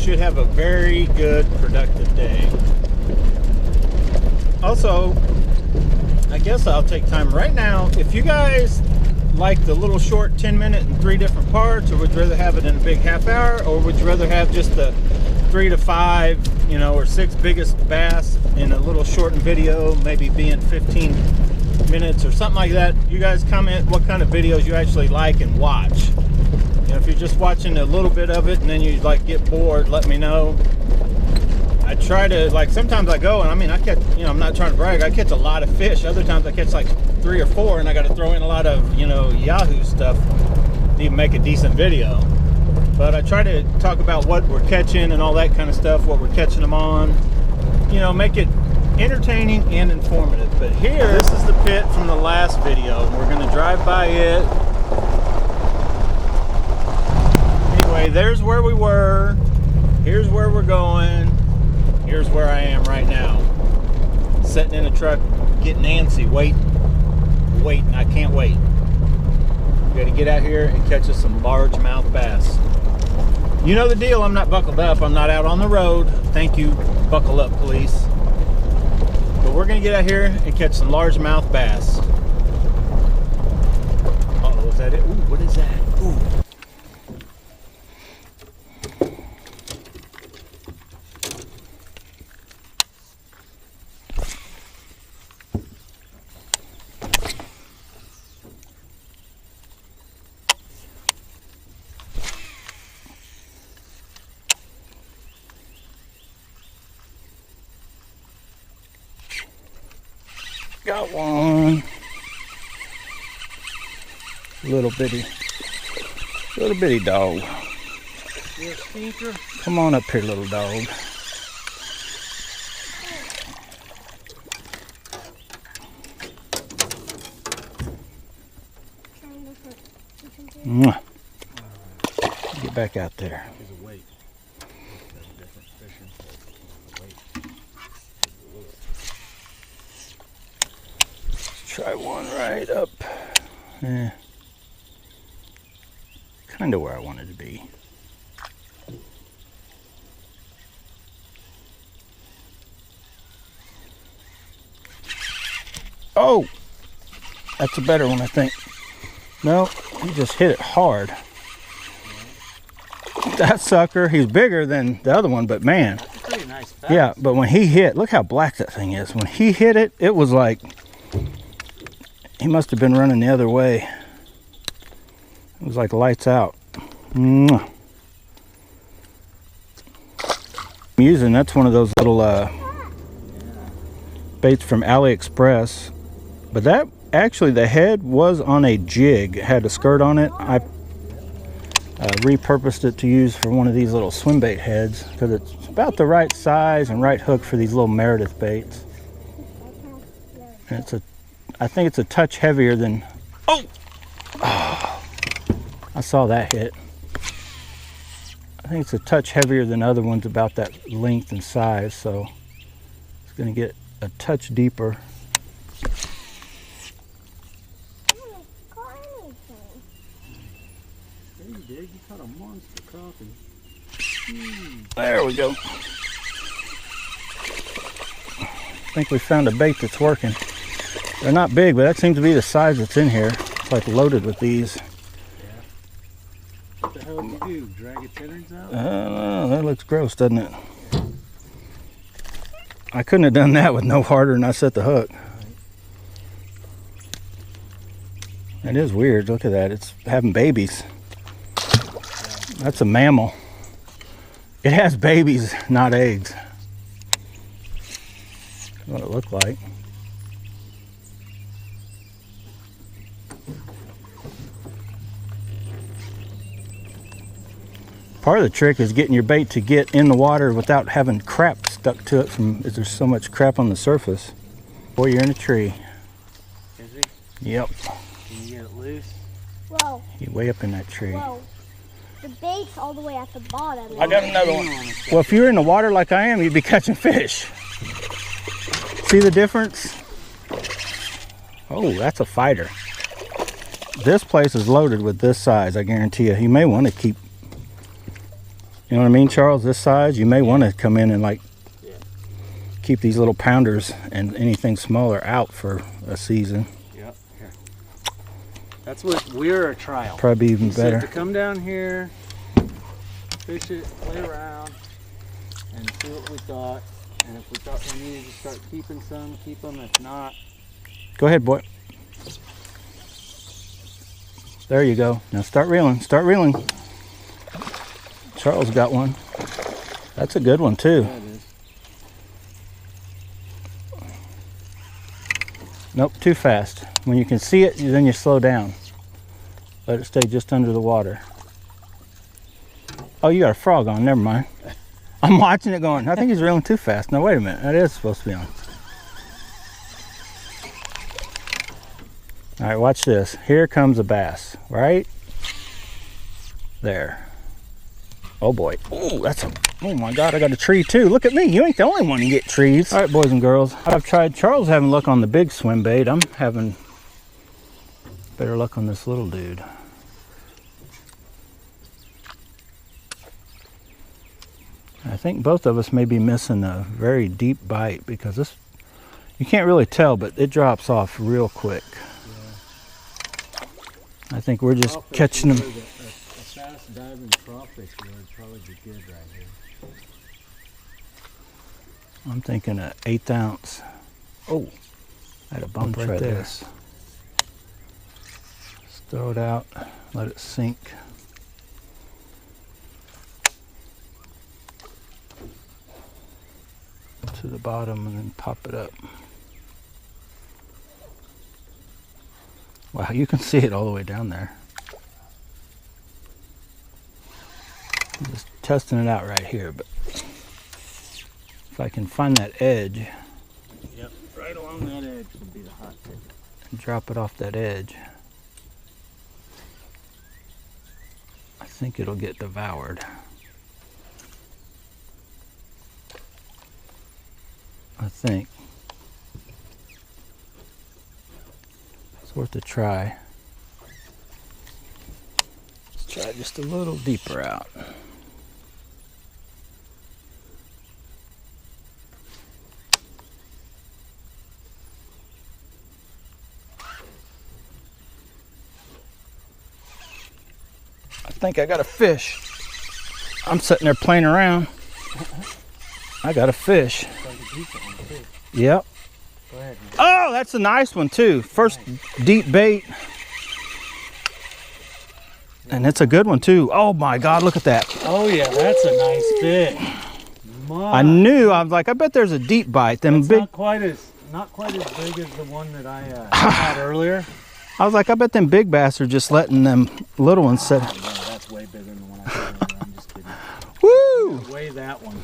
should have a very good, productive day. Also, I guess I'll take time right now. If you guys like the little short 10-minute and 3 different parts, or would you rather have it in a big half hour, or would you rather have just the 3 to 5, you know, or 6 biggest bass in a little shortened video, maybe being 15 minutes or something like that? You guys comment what kind of videos you actually like and watch. You know, if you're just watching a little bit of it and then you like get bored, let me know. I try to, like, sometimes I go and I mean, I catch, you know, I'm not trying to brag, I catch a lot of fish. Other times I catch like 3 or 4 and I got to throw in a lot of, you know, Yahoo stuff to even make a decent video. But I try to talk about what we're catching and all that kind of stuff, what we're catching them on, you know, make it entertaining and informative. But here, this is the pit from the last video. We're going to drive by it. Anyway, there's where we were. Here's where we're going. Here's where I am right now. Sitting in a truck, getting antsy, waiting. I can't wait. We got to get out here and catch us some largemouth bass. You know the deal. I'm not buckled up. I'm not out on the road. Thank you, buckle up police. But we're going to get out here and catch some largemouth bass. Uh-oh, is that it? Ooh, what is that? Ooh. Got one. Little bitty dog. Come on up here, little dog. Mwah. Get back out there. Try one right up. Kind of where I wanted to be. Oh! That's a better one, I think. No, he just hit it hard. That sucker, he's bigger than the other one, but man. That's a pretty nice bass. Yeah, but when he hit, look how black that thing is. When he hit it, it was like, he must have been running the other way. It was like lights out. Mwah. I'm using, that's one of those little baits from AliExpress. But that, actually the head was on a jig. It had a skirt on it. I repurposed it to use for one of these little swim bait heads because it's about the right size and right hook for these little Meredith baits. And it's I think it's a touch heavier than, oh, I saw that hit. I think it's a touch heavier than other ones, about that length and size, so it's going to get a touch deeper. You caught a monster crappie. There we go. I think we found a bait that's working. They're not big, but that seems to be the size that's in here. It's like loaded with these. Yeah. What the hell did you do? Drag its innards out? That looks gross, doesn't it? I couldn't have done that with no harder than I set the hook. That is weird. Look at that. It's having babies. That's a mammal. It has babies, not eggs. That's what it looked like. Part of the trick is getting your bait to get in the water without having crap stuck to it from, there's so much crap on the surface. Boy, you're in a tree. Is he? Yep. Can you get it loose? Whoa. You're way up in that tree. Whoa. The bait's all the way at the bottom. I got another one. Well, if you're in the water like I am, you'd be catching fish. See the difference? Oh, that's a fighter. This place is loaded with this size, I guarantee you. You may want to keep You know what I mean, Charles? This size, you may want to come in and like keep these little pounders and anything smaller out for a season. Yep. Here. That's what we're a trial. Probably even He better. said to come down here, fish it, play around, and see what we thought. And if we thought we needed to start keeping some, keep them. If not, Go ahead, boy. There you go. Now start reeling. Start reeling. Charles got one. That's a good one too. there it is. Nope, too fast. When you can see it, then you slow down. Let it stay just under the water. Oh, you got a frog on. Never mind. I'm watching it going, I think he's reeling too fast. No, wait a minute. That is supposed to be on. All right, watch this. Here comes a bass, right? There. Oh boy. Oh, that's a, oh my God, I got a tree too. Look at me. You ain't the only one to get trees. All right, boys and girls. I've tried, Charles having luck on the big swim bait. I'm having better luck on this little dude. I think both of us may be missing a very deep bite because this, you can't really tell, but it drops off real quick. I think we're just catching them. A fast diving crawfish would probably be good right here. I'm thinking an 1/8 ounce. Oh, I had a bump right there. Just throw it out, let it sink. To the bottom and then pop it up. Wow, you can see it all the way down there. I'm just testing it out right here, but if I can find that edge. Yep, right along that edge would be the hot tip. And drop it off that edge. I think it'll get devoured. I think. It's worth a try. Let's try just a little deeper out. I think I got a fish. I'm sitting there playing around. I got a fish. Yep. Go ahead, man. Oh, that's a nice one too. First deep bait. And it's a good one too. Oh my God, look at that. Oh yeah, that's a nice fish. I knew, I was like, I bet there's a deep bite. Them It's big, not quite as big as the one that I had earlier. I was like, I bet them big bass are just letting them little ones sit. Oh, yeah, that's way bigger than the one I had earlier. I'm just kidding. Woo! Weigh that one.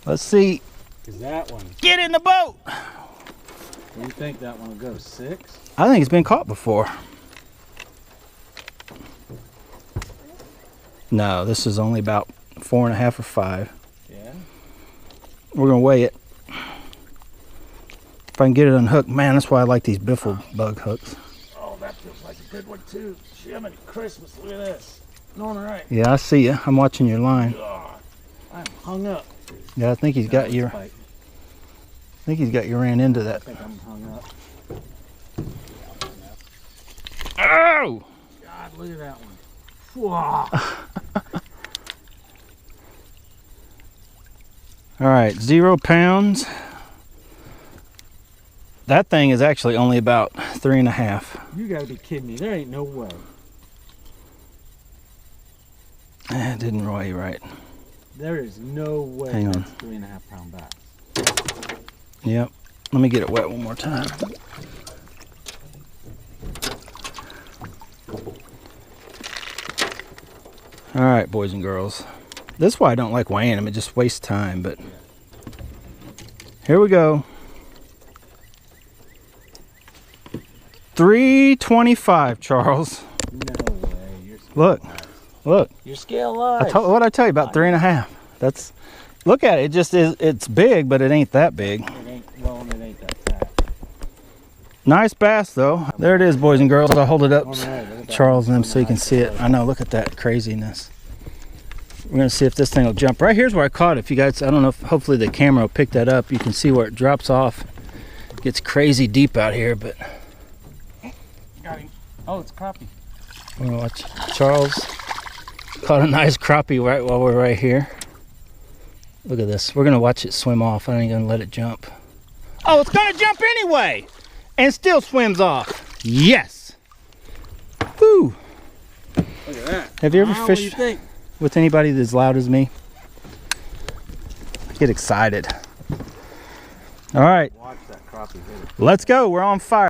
Let's see. Cause that one. Get in the boat. What do you think that one will go? 6? I think it's been caught before. No, this is only about 4.5 or 5. Yeah. We're gonna weigh it. If I can get it unhooked, man, that's why I like these biffle bug hooks. Oh, that feels like a good one too. Jiminy Christmas, look at this. Going right. Yeah, I see you. I'm watching your line. God, I'm hung up. Yeah, I think he's got you. Bite. I think he's got you ran into I that. think I'm hung up. Oh! God, look at that one. Wow. All right, 0 pounds. That thing is actually only about 3.5. You gotta be kidding me. There ain't no way. It didn't weigh right. There is no way Hang on. that's 3.5 pound bass. Yep. Let me get it wet one more time. All right, boys and girls. This is why I don't like weighing them. It just wastes time, but here we go. 325, Charles. No way. You're Look, look. Your scale lies. What'd I tell you about 3.5? That's, look at it. It just is, it's big, but it ain't that big. It ain't, well, and it ain't that fat. Nice bass though. There it is, boys and girls. I'll hold it up, All right, look at that. Charles, and them so you can see it. I know, look at that craziness. We're gonna see if this thing will jump. Right here's where I caught it. If you guys, I don't know if hopefully the camera will pick that up. You can see where it drops off. It gets crazy deep out here, but Got him. Oh, it's crappie. we're gonna watch. Charles caught a nice crappie right while we're right here. Look at this. We're gonna watch it swim off. I ain't gonna let it jump. Oh, it's gonna jump anyway, and still swims off. Yes. Woo. Look at that. Have you ever What do you fished think? with anybody that's loud as me? I get excited. All right, Watch that crappie hit it. let's go. We're on fire.